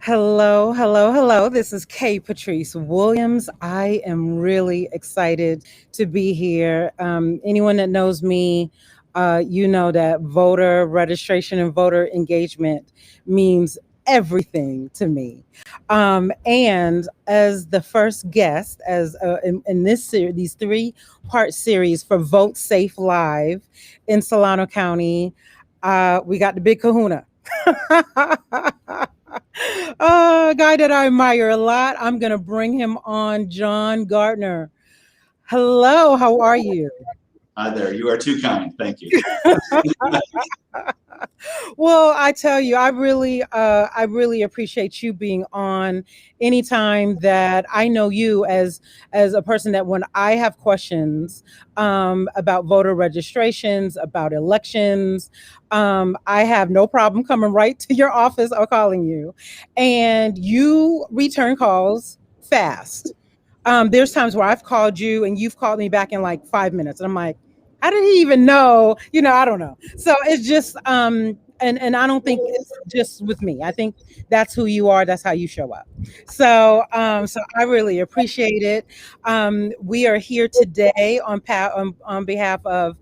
Hello, hello, hello. This is Patrice Williams. I am really excited to be here. Anyone that knows me, you know that voter registration and voter engagement means everything to me. And as the first guest, as in this series, these three-part series for Vote Safe Live in Solano County, we got the big Kahuna. A guy that I admire a lot. I'm going to bring him on, John Gardner. Hello, how are you? Hi there. You are too kind. Thank you. Well, I tell you, I really appreciate you being on. Anytime that I know you as a person that when I have questions about voter registrations, about elections, I have no problem coming right to your office or calling you, and you return calls fast. There's times where I've called you and you've called me back in like 5 minutes, and I'm like, how did he even know? I don't know. So it's just and I don't think it's just with me. I think that's who you are. That's how you show up. So I really appreciate it. We are here today on behalf of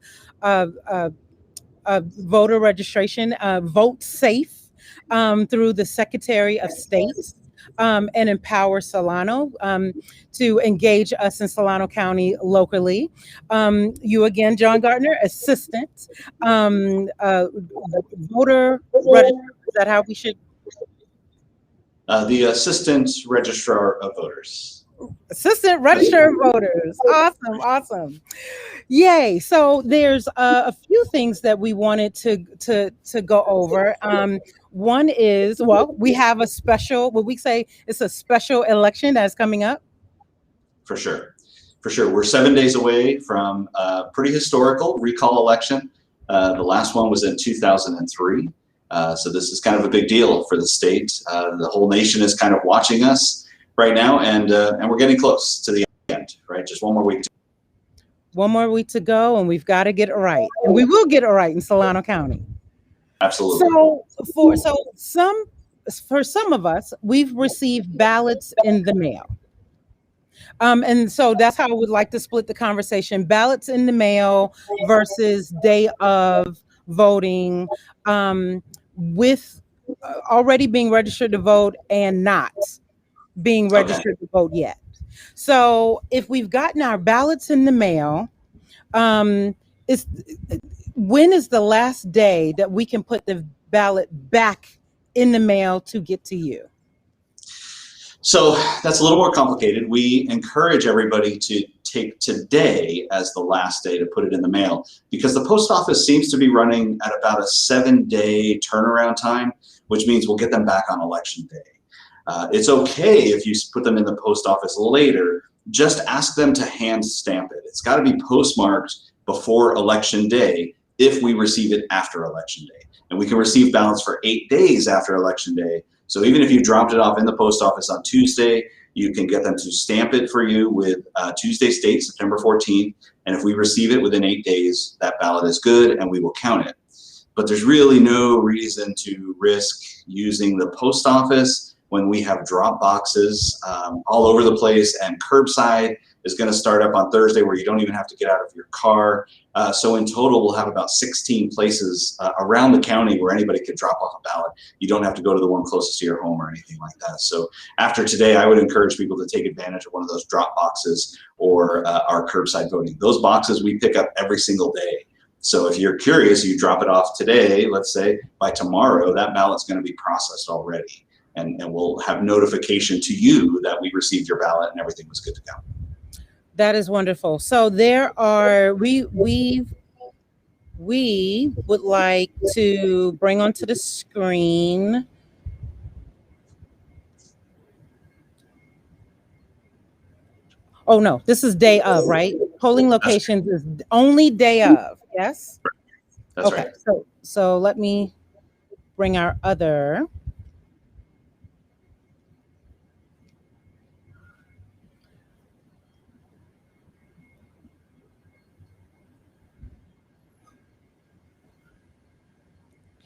voter registration, vote safe through the Secretary of State. And Empower Solano to engage us in Solano County locally. You again, John Gardner, assistant voter registrar. Is that how we should? The Assistant Registrar of Voters. Assistant registrar of voters. Awesome, awesome. Yay! So there's a few things that we wanted to go over. One is, well, we have a special. What we say it's a special election that's coming up. For sure. For sure. We're 7 days away from a pretty historical recall election. The last one was in 2003. So this is kind of a big deal for the state. The whole nation is kind of watching us right now, and we're getting close to the end, right? Just one more week. One more week to go, and we've got to get it right, and we will get it right in Solano County. Absolutely. For some of us, we've received ballots in the mail. And so that's how I would like to split the conversation: ballots in the mail versus day of voting, with already being registered to vote and not being registered to vote yet. So if we've gotten our ballots in the mail, is when is the last day that we can put the ballot back in the mail to get to you? So that's a little more complicated. We encourage everybody to take today as the last day to put it in the mail because the post office seems to be running at about a 7-day turnaround time, which means we'll get them back on election day. It's okay if you put them in the post office later. Just ask them to hand stamp it. It's got to be postmarked before election day if we receive it after election day. And we can receive ballots for 8 days after election day. So even if you dropped it off in the post office on Tuesday, you can get them to stamp it for you with Tuesday's date, September 14th. And if we receive it within 8 days, that ballot is good and we will count it. But there's really no reason to risk using the post office when we have drop boxes all over the place, and curbside is going to start up on Thursday where you don't even have to get out of your car. So in total, we'll have about 16 places around the county where anybody could drop off a ballot. You don't have to go to the one closest to your home or anything like that. So after today, I would encourage people to take advantage of one of those drop boxes or our curbside voting. Those boxes we pick up every single day. So if you're curious, you drop it off today, let's say by tomorrow, that ballot's going to be processed already. And we'll have notification to you that we received your ballot and everything was good to go. That is wonderful. So we would like to bring onto the screen oh no, this is day of, right? Polling locations is only day of, yes? That's okay, right. So let me bring our other.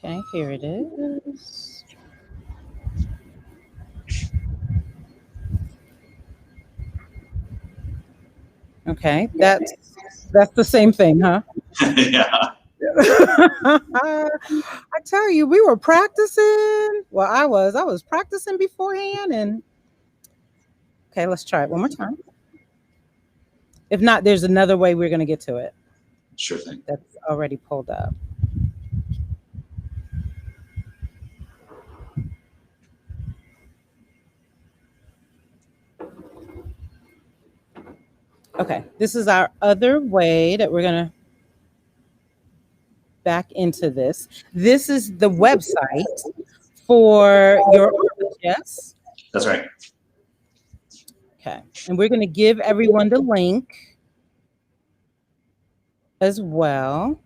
Okay, here it is. Okay, that's the same thing, huh? Yeah. I tell you, we were practicing. Well, I was practicing beforehand, and okay, let's try it one more time. If not, there's another way we're going to get to it. Sure thing. That's already pulled up. Okay, this is our other way that we're going to back into this. This is the website for your office, yes? That's right. Okay, and we're going to give everyone the link as well.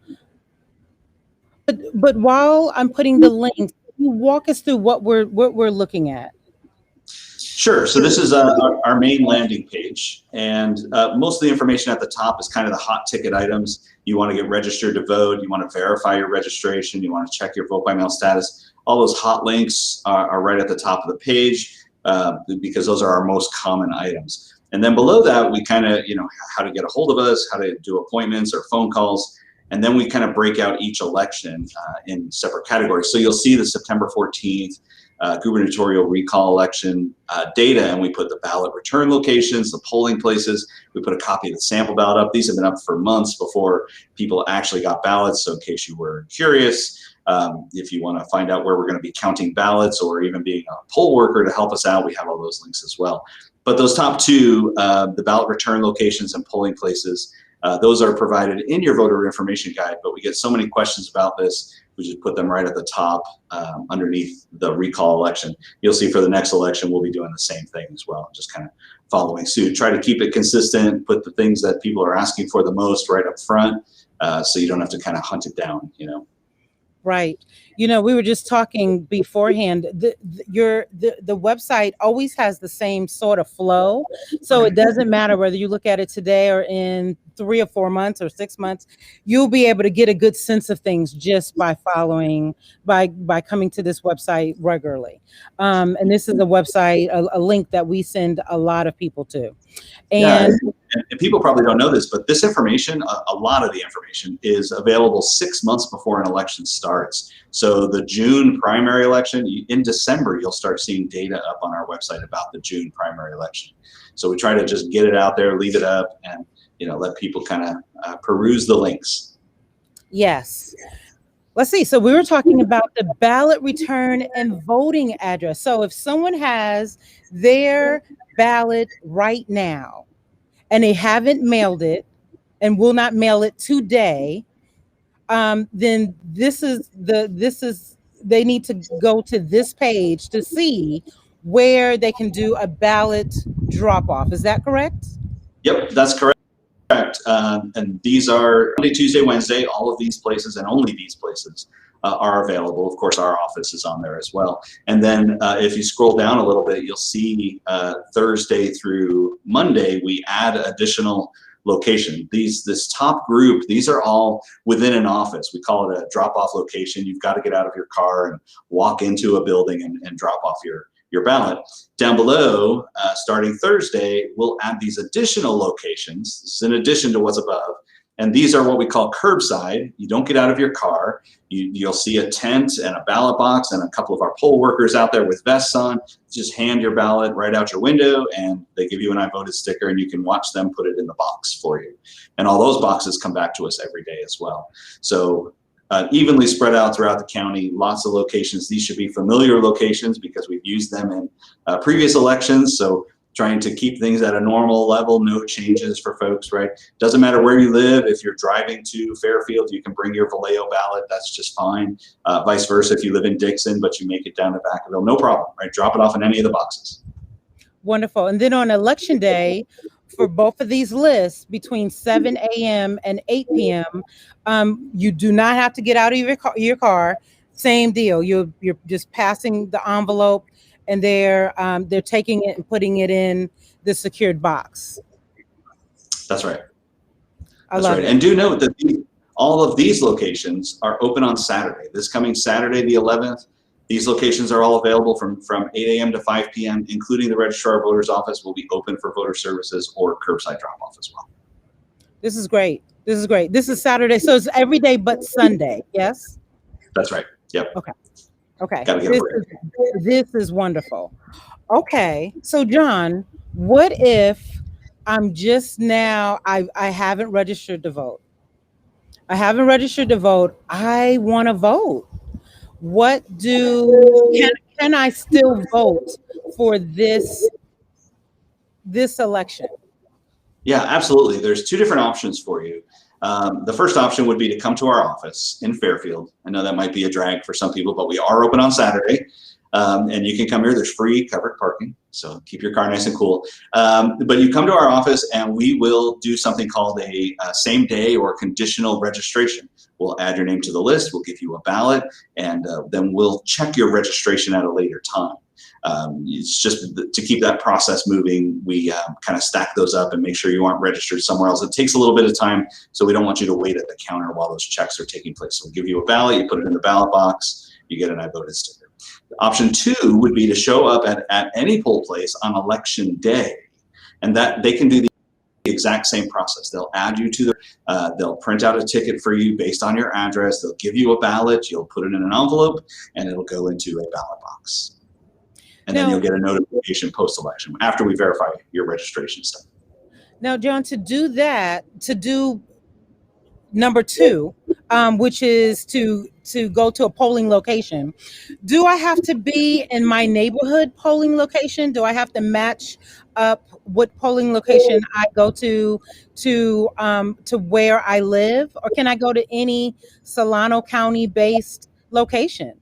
But while I'm putting the link, can you walk us through what we're looking at? Sure. So this is our main landing page, and most of the information at the top is kind of the hot ticket items. You want to get registered to vote. You want to verify your registration. You want to check your vote by mail status. All those hot links are right at the top of the page because those are our most common items. And then below that, we kind of, how to get a hold of us, how to do appointments or phone calls. And then we kind of break out each election in separate categories. So you'll see the September 14th gubernatorial recall election data, and we put the ballot return locations, the polling places. We put a copy of the sample ballot up. These have been up for months before people actually got ballots. So in case you were curious, if you want to find out where we're going to be counting ballots or even being a poll worker to help us out, we have all those links as well. But those top two, the ballot return locations and polling places, those are provided in your voter information guide, but we get so many questions about this, we just put them right at the top underneath the recall election. You'll see for the next election, we'll be doing the same thing as well, just kind of following suit. Try to keep it consistent, put the things that people are asking for the most right up front, so you don't have to kind of hunt it down, Right. We were just talking beforehand. The website always has the same sort of flow. So it doesn't matter whether you look at it today or in 3 or 4 months or 6 months, you'll be able to get a good sense of things just by following, by coming to this website regularly. And this is a website, a link that we send a lot of people to. And people probably don't know this, but this information, a lot of the information is available 6 months before an election starts. So the June primary election, in December, you'll start seeing data up on our website about the June primary election. So we try to just get it out there, leave it up, and let people kind of peruse the links. Yes. Let's see. So we were talking about the ballot return and voting address. So if someone has their ballot right now and they haven't mailed it and will not mail it today, then they need to go to this page to see where they can do a ballot drop off. Is that correct? Yep, that's correct. And these are Monday, Tuesday, Wednesday. All of these places and only these places are available. Of course, our office is on there as well. And then if you scroll down a little bit, you'll see Thursday through Monday, we add additional location. This top group, these are all within an office. We call it a drop-off location. You've got to get out of your car and walk into a building and drop off your ballot. Down below, starting Thursday, we'll add these additional locations. This is in addition to what's above. And these are what we call curbside. You don't get out of your car. You'll see a tent and a ballot box and a couple of our poll workers out there with vests on. Just hand your ballot right out your window and they give you an I voted sticker and you can watch them put it in the box for you. And all those boxes come back to us every day as well. So evenly spread out throughout the county, lots of locations. These should be familiar locations because we've used them in previous elections. So trying to keep things at a normal level, no changes for folks, right? Doesn't matter where you live. If you're driving to Fairfield, you can bring your Vallejo ballot. That's just fine. Vice versa, if you live in Dixon, but you make it down to Vacaville, no problem, right? Drop it off in any of the boxes. Wonderful. And then on election day, for both of these lists, between 7 a.m. and 8 p.m., you do not have to get out of your car. Same deal. You're just passing the envelope, and they're taking it and putting it in the secured box. That's right. That's right. And do note that all of these locations are open on Saturday. This coming Saturday, the 11th, these locations are all available from 8 a.m. to 5 p.m., including the Registrar Voters Office will be open for voter services or curbside drop-off as well. This is great. This is great. This is Saturday, so it's every day but Sunday. Yes. That's right. Yep. Okay. Okay. Got to get a break. This is wonderful. Okay. So John, what if I'm just now I haven't registered to vote. I haven't registered to vote. I want to vote. What do can I still vote for this election? Yeah, absolutely. There's two different options for you. The first option would be to come to our office in Fairfield. I know that might be a drag for some people, but we are open on Saturday. And you can come here. There's free covered parking, so keep your car nice and cool. But you come to our office and we will do something called a same day or conditional registration. We'll add your name to the list, we'll give you a ballot, and then we'll check your registration at a later time. It's just to keep that process moving. We kind of stack those up and make sure you aren't registered somewhere else. It takes a little bit of time, so we don't want you to wait at the counter while those checks are taking place. So we'll give you a ballot, you put it in the ballot box, you get an I voted sticker. Option two would be to show up at any poll place on election day, and that they can do the exact same process. They'll add you to they'll print out a ticket for you based on your address. They'll give you a ballot. You'll put it in an envelope, and it'll go into a ballot box. And then you'll get a notification post-election after we verify your registration stuff. Now, John, to do that, to do number two, which is to go to a polling location, do I have to be in my neighborhood polling location? Do I have to match up what polling location I go to where I live, or can I go to any Solano County based location?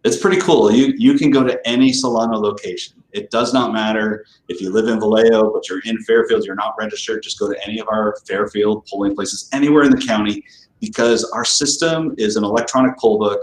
It's pretty cool. You can go to any Solano location. It does not matter if you live in Vallejo, but you're in Fairfield, you're not registered, just go to any of our Fairfield polling places, anywhere in the county, because our system is an electronic poll book.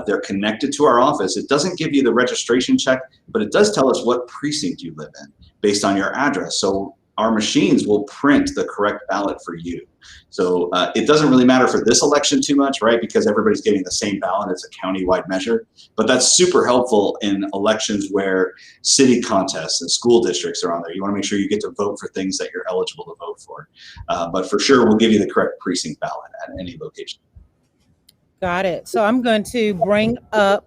They're connected to our office. It doesn't give you the registration check, but it does tell us what precinct you live in based on your address. So our machines will print the correct ballot for you. So it doesn't really matter for this election too much, right? Because everybody's getting the same ballot. It's a county-wide measure. But that's super helpful in elections where city contests and school districts are on there. You want to make sure you get to vote for things that you're eligible to vote for. But for sure, we'll give you the correct precinct ballot at any location. Got it. So I'm going to bring up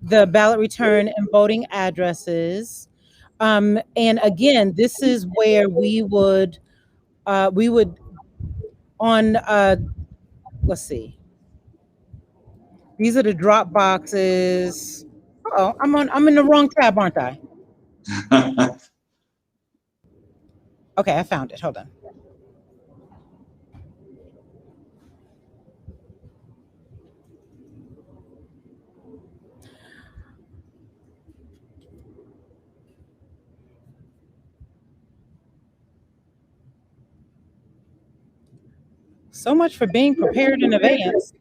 the ballot return and voting addresses. And again, this is where we would on let's see. These are the drop boxes. Oh, I'm in the wrong tab, aren't I? Okay, I found it. Hold on. So much for being prepared in advance.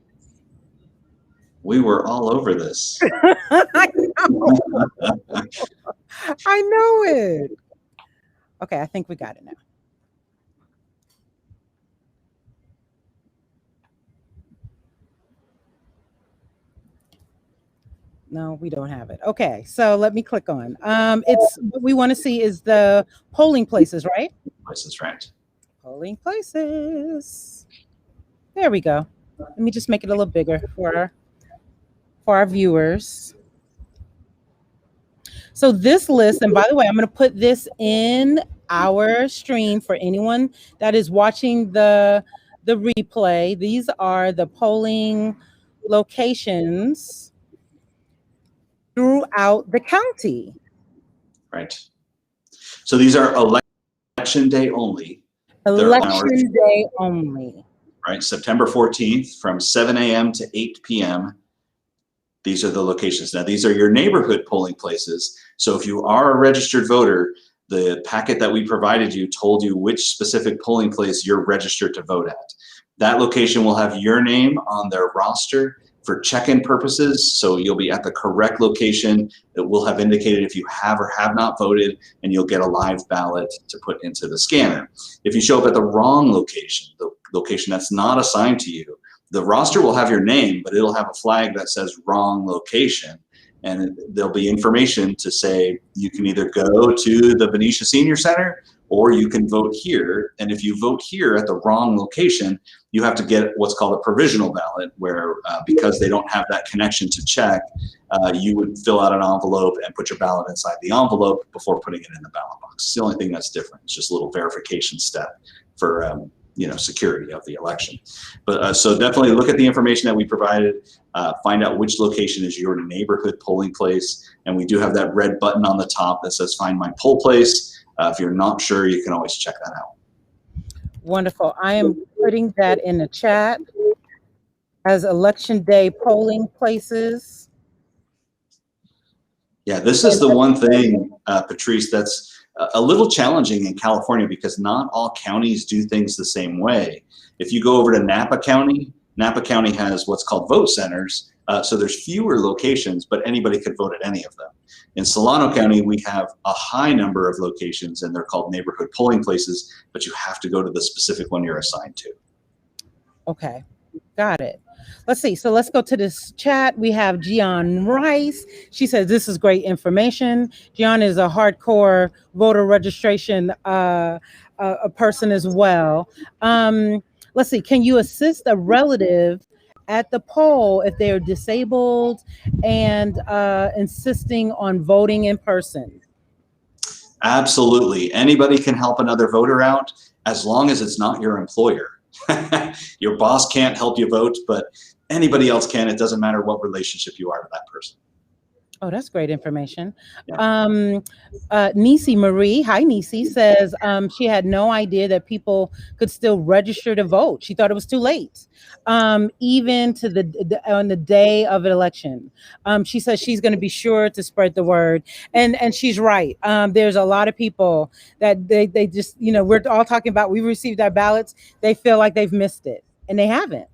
We were all over this. I know. I know it. Okay, I think we got it now. No, we don't have it. Okay, so let me click on. It's what we want to see is the polling places, right? Places, right. Polling places. There we go. Let me just make it a little bigger for our viewers. So this list, and by the way, I'm going to put this in our stream for anyone that is watching the replay. These are the polling locations throughout the county. Right. So these are election day only. Election day only. Right, September 14th from 7 a.m. to 8 p.m. These are the locations. Now, these are your neighborhood polling places. So if you are a registered voter, the packet that we provided you told you which specific polling place you're registered to vote at. That location will have your name on their roster for check-in purposes. So you'll be at the correct location that will have indicated if you have or have not voted, and you'll get a live ballot to put into the scanner. If you show up at the wrong location, the location that's not assigned to you, the roster will have your name, but it'll have a flag that says wrong location. And there'll be information to say you can either go to the Benicia Senior Center or you can vote here. And if you vote here at the wrong location, you have to get what's called a provisional ballot, where because they don't have that connection to check, you would fill out an envelope and put your ballot inside the envelope before putting it in the ballot box. It's the only thing that's different. It's just a little verification step for security of the election. But so definitely look at the information that we provided, find out which location is your neighborhood polling place, and we do have that red button on the top that says Find My Poll Place. If you're not sure, you can always check that out. Wonderful. I am putting that in the chat as election day polling places. Yeah, this is the one thing, Patrice, that's a little challenging in California, because not all counties do things the same way. If you go over to Napa County has what's called vote centers. So there's fewer locations, but anybody could vote at any of them. In Solano County, we have a high number of locations, and they're called neighborhood polling places, but you have to go to the specific one you're assigned to. Okay, got it. Let's see. So let's go to this chat. We have Gian Rice. She says this is great information. Gian is a hardcore voter registration a person as well. Let's see. Can you assist a relative at the poll if they are disabled and insisting on voting in person? Absolutely. Anybody can help another voter out, as long as it's not your employer. Your boss can't help you vote, but anybody else can. It doesn't matter what relationship you are to that person. Oh, that's great information. Yeah. Nisi Marie, hi Nisi, says she had no idea that people could still register to vote. She thought it was too late, even to on the day of an election. She says she's going to be sure to spread the word, and she's right. There's a lot of people that they just, we're all talking about, we received our ballots, they feel like they've missed it, and they haven't.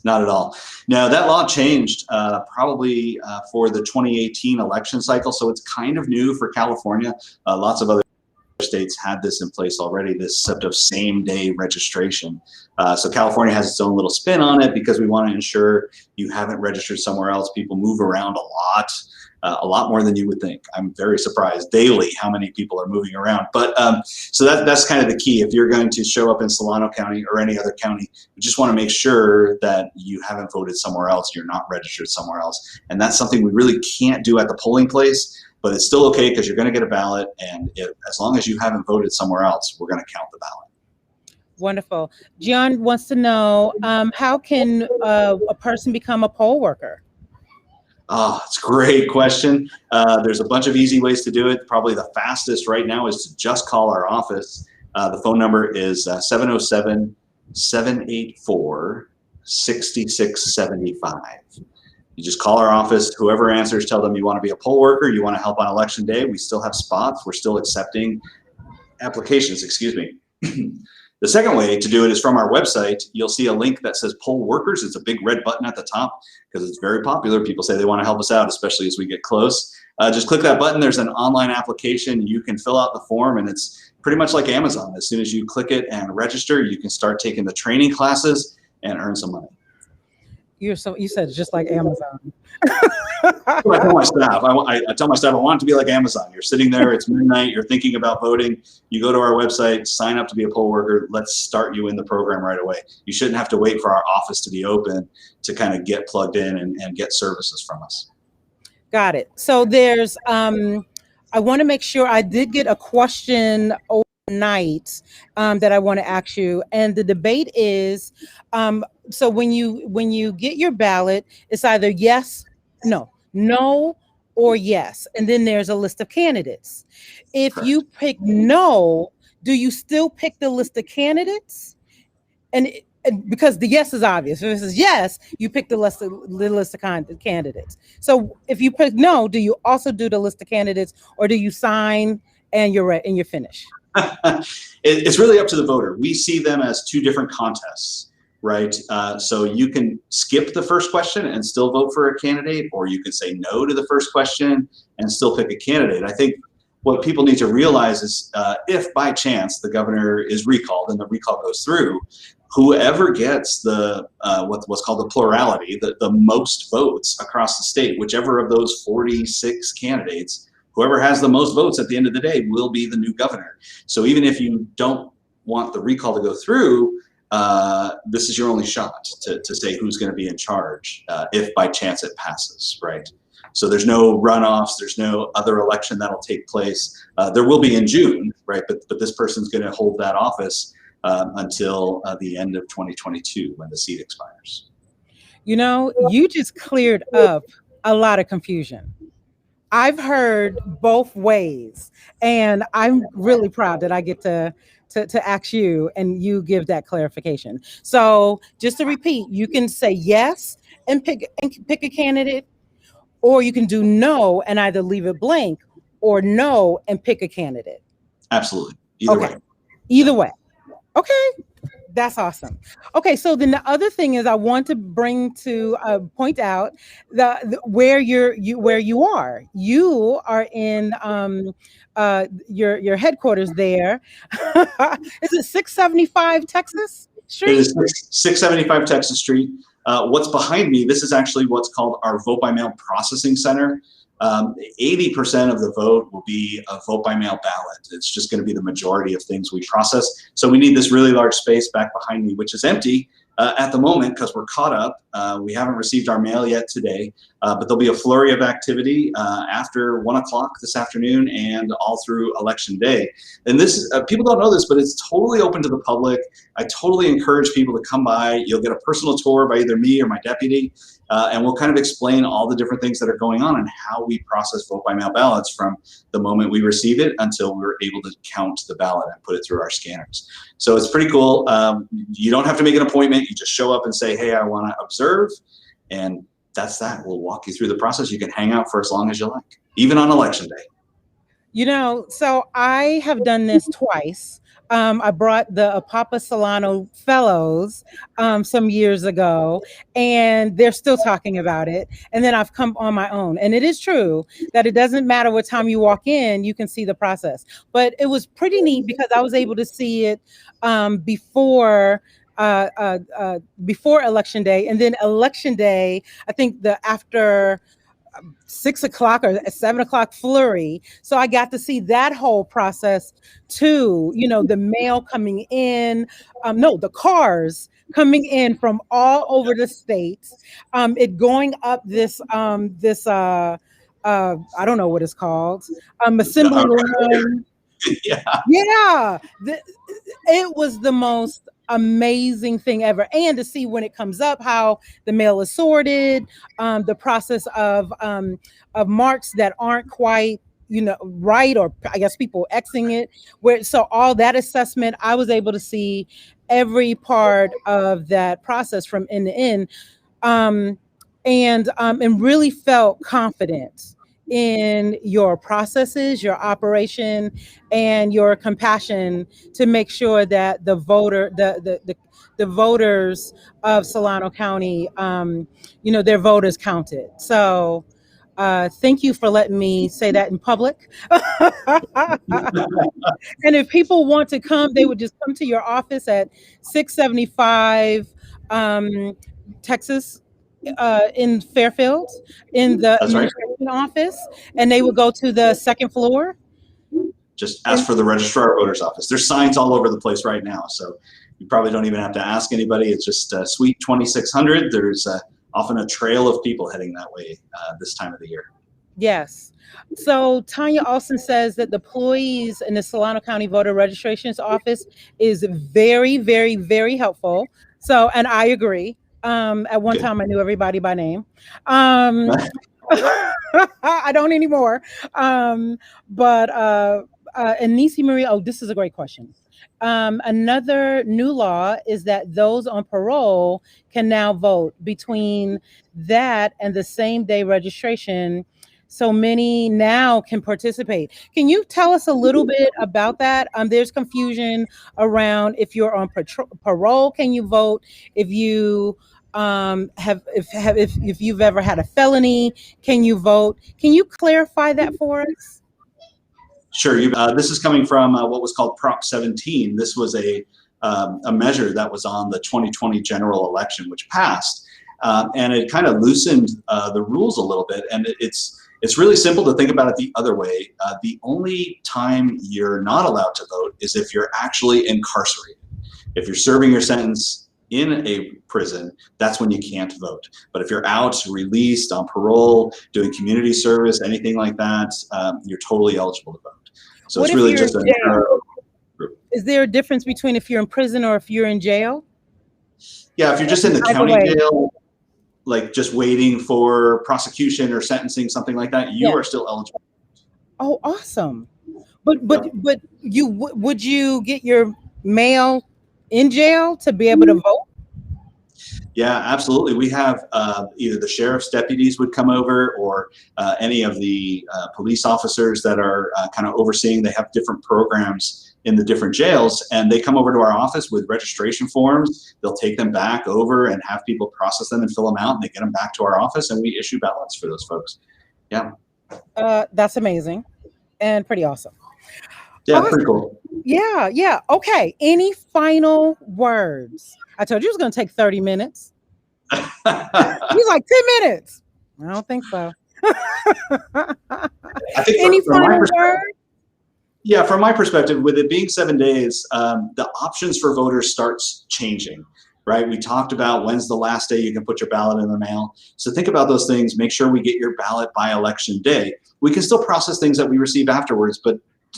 Not at all. No, that law changed probably for the 2018 election cycle, so it's kind of new for California. Lots of other states had this in place already, this Sept of same-day registration. So California has its own little spin on it, because we want to ensure you haven't registered somewhere else. People move around a lot more than you would think. I'm very surprised daily how many people are moving around. But so that's kind of the key. If you're going to show up in Solano County or any other county, we just want to make sure that you haven't voted somewhere else, you're not registered somewhere else. And that's something we really can't do at the polling place, but it's still okay, because you're going to get a ballot, and as long as you haven't voted somewhere else, we're going to count the ballot. Wonderful. John wants to know, how can a person become a poll worker? Oh, it's a great question. There's a bunch of easy ways to do it. Probably the fastest right now is to just call our office. The phone number is 707-784-6675. You just call our office. Whoever answers, tell them you want to be a poll worker, you want to help on election day. We still have spots. We're still accepting applications, excuse me. The second way to do it is from our website. You'll see a link that says Poll Workers. It's a big red button at the top, because it's very popular. People say they want to help us out, especially as we get close. Just click that button. There's an online application. You can fill out the form, and it's pretty much like Amazon. As soon as you click it and register, you can start taking the training classes and earn some money. You said just like Amazon. I tell my staff, I tell my staff, I want it to be like Amazon. You're sitting there, it's midnight, you're thinking about voting. You go to our website, sign up to be a poll worker. Let's start you in the program right away. You shouldn't have to wait for our office to be open to kind of get plugged in and get services from us. Got it. So there's, I want to make sure, I did get a question overnight that I want to ask you, and the debate is, so when you get your ballot, it's either yes, no, or yes, and then there's a list of candidates. If Correct. you pick no, do you still pick the list of candidates? And because the yes is obvious. If it says yes, you pick the list of candidates. So if you pick no, do you also do the list of candidates, or do you sign and you're finished? It's really up to the voter. We see them as two different contests, right? So you can skip the first question and still vote for a candidate, or you can say no to the first question and still pick a candidate. I think what people need to realize is if by chance the governor is recalled and the recall goes through, whoever gets the what's called the plurality, the most votes across the state, whichever of those 46 candidates, whoever has the most votes at the end of the day will be the new governor. So even if you don't want the recall to go through, this is your only shot to say who's going to be in charge if by chance it passes, right? So there's no runoffs, there's no other election that'll take place. There will be in June, right? But this person's going to hold that office until the end of 2022 when the seat expires. You know, you just cleared up a lot of confusion. I've heard both ways, and I'm really proud that I get to ask you and you give that clarification. So just to repeat, you can say yes and pick a candidate, or you can do no and either leave it blank, or no and pick a candidate. Absolutely. Either way. Either way. Okay. That's awesome. Okay, so then the other thing is I want to bring to point out where you are. You are in your headquarters there. Is it 675 Texas Street? It is 675 Texas Street. What's behind me, this is actually what's called our vote by mail processing center. 80% of the vote will be a vote by mail ballot. It's just going to be the majority of things we process. So we need this really large space back behind me, which is empty at the moment because we're caught up. We haven't received our mail yet today, but there'll be a flurry of activity after 1 o'clock this afternoon and all through election day. And this, people don't know this, but it's totally open to the public. I totally encourage people to come by. You'll get a personal tour by either me or my deputy. And we'll kind of explain all the different things that are going on and how we process vote by mail ballots from the moment we receive it until we're able to count the ballot and put it through our scanners. So it's pretty cool. You don't have to make an appointment. You just show up and say, hey, I want to observe. And that's that. We'll walk you through the process. You can hang out for as long as you like, even on election day. You know, so I have done this twice. I brought the Empower Solano fellows some years ago, and they're still talking about it. And then I've come on my own. And it is true that it doesn't matter what time you walk in, you can see the process. But it was pretty neat because I was able to see it before election day. And then election day, I think after 6 o'clock or 7 o'clock flurry. So I got to see that whole process too, you know, the mail coming in, the cars coming in from all over the states, it going up this, I don't know what it's called, assembly line. Yeah. It was the most amazing thing ever. And to see when it comes up, how the mail is sorted, the process of marks that aren't quite, right, or I guess people Xing it. So all that assessment, I was able to see every part of that process from end to end, and really felt confident in your processes, your operation, and your compassion to make sure that the voters of Solano County, their voters counted. So thank you for letting me say that in public. And if people want to come, they would just come to your office at 675 Texas in Fairfield, in the administration office, and they will go to the second floor. Just ask for the Registrar Voters Office. There's signs all over the place right now, so you probably don't even have to ask anybody. It's just Suite 2600. There's often a trail of people heading that way this time of the year. Yes. So Tanya Alston says that the employees in the Solano County Voter Registration's office is very, very, very helpful. So, and I agree. At one time I knew everybody by name. I don't anymore. And Nisi Marie, this is a great question. Another new law is that those on parole can now vote. Between that and the same day registration, so many now can participate. Can you tell us a little bit about that? There's confusion around if you're on parole, can you vote? If you if you've ever had a felony, can you vote? Can you clarify that for us? Sure. This is coming from what was called Prop 17. This was a measure that was on the 2020 general election, which passed, and it kind of loosened the rules a little bit. And It's really simple to think about it the other way. The only time you're not allowed to vote is if you're actually incarcerated. If you're serving your sentence in a prison, that's when you can't vote. But if you're out, released, on parole, doing community service, anything like that, you're totally eligible to vote. So What it's if really you're just in a jail? narrow group. Is there a difference between if you're in prison or if you're in jail? Yeah, if you're just in the Either county way. jail, like just waiting for prosecution or sentencing, something like that, you Yeah. are still eligible. Oh, awesome. But you would you get your mail in jail to be able to vote? Yeah, absolutely. We have either the sheriff's deputies would come over, or any of the police officers that are kind of overseeing. They have different programs in the different jails, and they come over to our office with registration forms. They'll take them back over and have people process them and fill them out, and they get them back to our office, and we issue ballots for those folks. Yeah. That's amazing and pretty awesome. Yeah, Awesome. pretty cool. Yeah, yeah. Okay. Any final words? I told you it was going to take 30 minutes. He's like 10 minutes. I don't think so. I think Any final words? Yeah, from my perspective, with it being 7 days, the options for voters starts changing, right? We talked about when's the last day you can put your ballot in the mail. So think about those things. Make sure we get your ballot by election day. We can still process things that we receive afterwards, but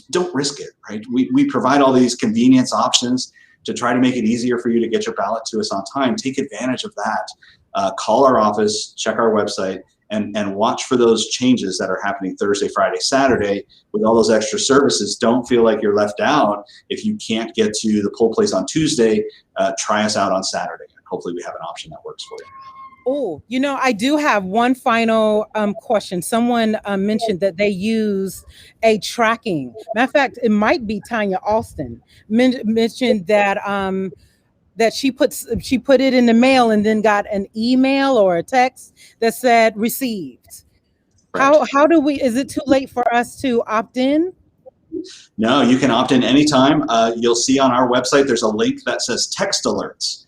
don't risk it, right? We provide all these convenience options to try to make it easier for you to get your ballot to us on time. Take advantage of that. Call our office, check our website, and watch for those changes that are happening Thursday, Friday, Saturday with all those extra services. Don't feel like you're left out. If you can't get to the poll place on Tuesday, try us out on Saturday. Hopefully we have an option that works for you. Oh, I do have one final question. Someone mentioned that they use a tracking. Matter of fact, it might be Tanya Alston mentioned that that she put it in the mail and then got an email or a text that said received. Right. How do we? Is it too late for us to opt in? No, you can opt in anytime. You'll see on our website there's a link that says text alerts.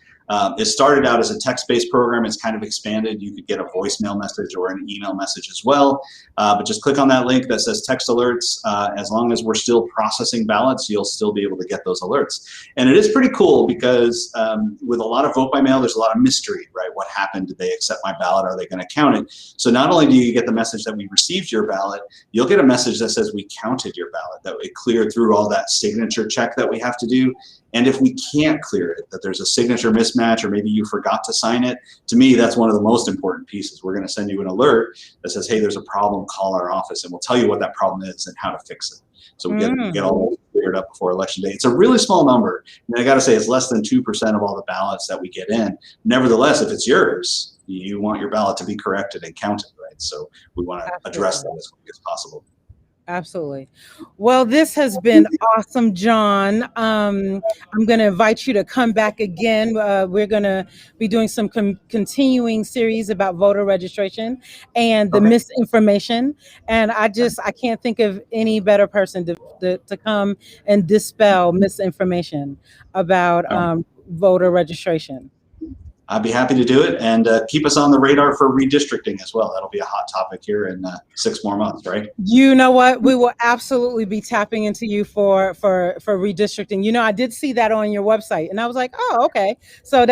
It started out as a text-based program. It's kind of expanded. You could get a voicemail message or an email message as well. But just click on that link that says text alerts. As long as we're still processing ballots, you'll still be able to get those alerts. And it is pretty cool because with a lot of vote by mail, there's a lot of mystery, right? What happened? Did they accept my ballot? Are they going to count it? So not only do you get the message that we received your ballot, you'll get a message that says we counted your ballot, that it cleared through all that signature check that we have to do. And if we can't clear it, that there's a signature mismatch or maybe you forgot to sign it, to me, that's one of the most important pieces. We're going to send you an alert that says, hey, there's a problem, call our office, and we'll tell you what that problem is and how to fix it. So we get all that cleared up before election day. It's a really small number. And I got to say, it's less than 2% of all the ballots that we get in. Nevertheless, if it's yours, you want your ballot to be corrected and counted, right? So we want to address that as quickly as possible. Absolutely. Well, this has been awesome, John. I'm going to invite you to come back again. We're going to be doing some continuing series about voter registration and the misinformation. And I can't think of any better person to come and dispel misinformation about voter registration. I'd be happy to do it, and keep us on the radar for redistricting as well. That'll be a hot topic here in 6 more months, right? You know what? We will absolutely be tapping into you for redistricting. I did see that on your website, and I was like, oh, okay. So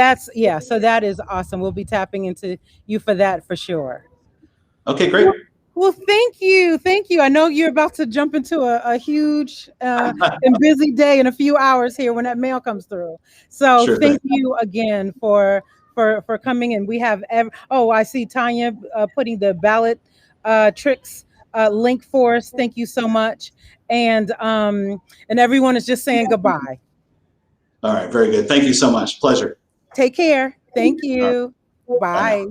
so that is awesome. We'll be tapping into you for that for sure. Okay, great. Well, thank you. I know you're about to jump into a huge and busy day in a few hours here when that mail comes through. So sure, thank you again for coming in. We have I see Tanya putting the ballot tricks link for us. Thank you so much. And everyone is just saying goodbye. All right, very good. Thank you so much. Pleasure. Take care. Thank you. Bye.